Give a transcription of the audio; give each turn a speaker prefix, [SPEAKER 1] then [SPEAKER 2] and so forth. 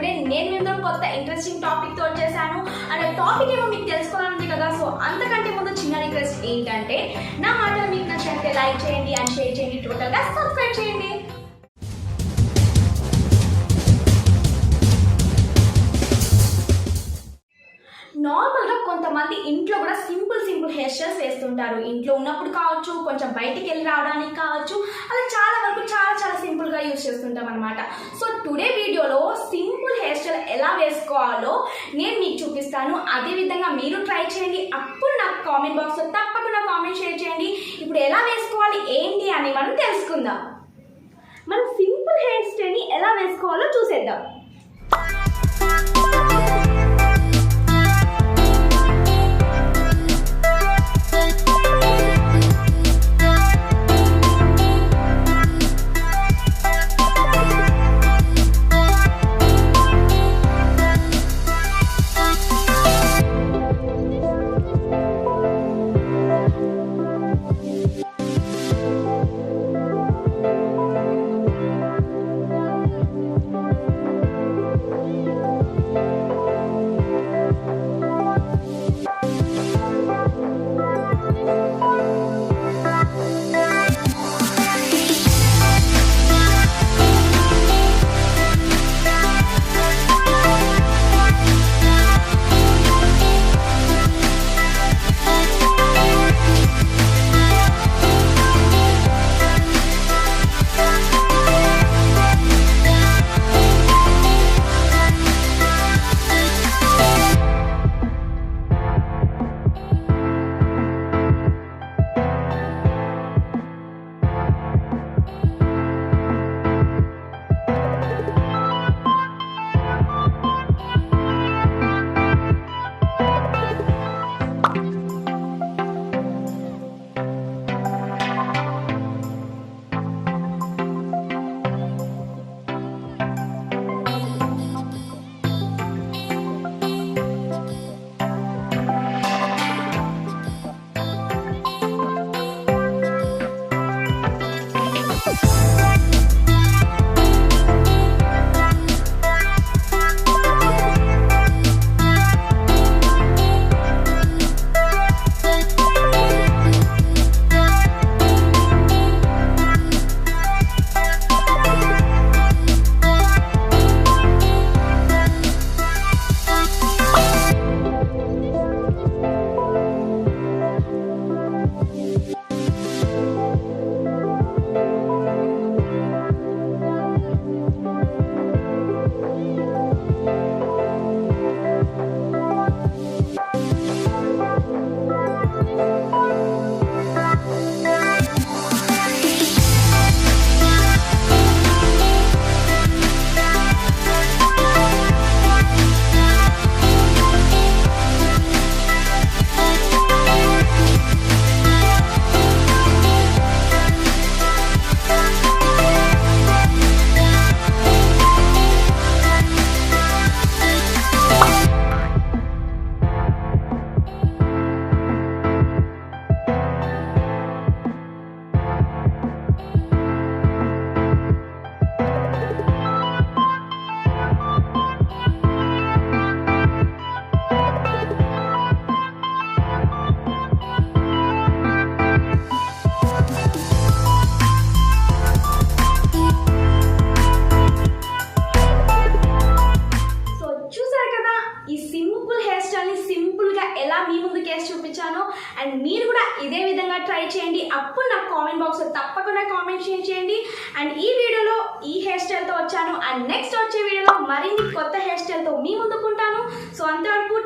[SPEAKER 1] Today నేను మీతో కొత్త ఇంట్రెస్టింగ్ టాపిక్ తో వచ్చేసాను. అండ్ టాపిక్ ఏమో మీకు తెలుసుకోవాలని కదా. సో అంతకంటే ముందు చిన్న రిక్వెస్ట్ ఏంటంటే నా మాటలు మీకు నచ్చితే లైక్ చేయండి అండ్ షేర్ చేయండి, టోటల్ గా సబ్స్క్రైబ్ చేయండి. నార్మల్గా కొంతమంది ఇంట్లో కూడా సింపుల్ హెయిర్ స్టైల్స్ వేస్తుంటారు. ఇంట్లో ఉన్నప్పుడు కావచ్చు, కొంచెం బయటికి వెళ్ళి రావడానికి కావచ్చు, అలా చాలా వరకు చాలా సింపుల్గా యూజ్ చేస్తుంటాం అనమాట. సో టుడే వీడియోలో సింపుల్ హెయిర్ స్టైల్ ఎలా వేసుకోవాలో నేను మీకు చూపిస్తాను. అదేవిధంగా మీరు ట్రై చేయండి. అప్పుడు నాకు కామెంట్ బాక్స్లో తప్పకుండా కామెంట్ షేర్ చేయండి. ఇప్పుడు ఎలా వేసుకోవాలి ఏంటి అని మనం తెలుసుకుందాం. మనం సింపుల్ హెయిర్ స్టైల్ని ఎలా వేసుకోవాలో చూసేద్దాం. ఎలా మీ ముందు కేసు చూపించాను. అండ్ మీరు కూడా ఇదే విధంగా ట్రై చేయండి. అప్పుడు నాకు కామెంట్ బాక్స్లో తప్పకుండా కామెంట్ షేర్ చేయండి. అండ్ ఈ వీడియోలో ఈ హెయిర్ స్టైల్తో వచ్చాను. అండ్ నెక్స్ట్ వచ్చే వీడియోలో మరిన్ని కొత్త హెయిర్ స్టైల్తో మీ ముందుకుంటాను. సో అంతవరకు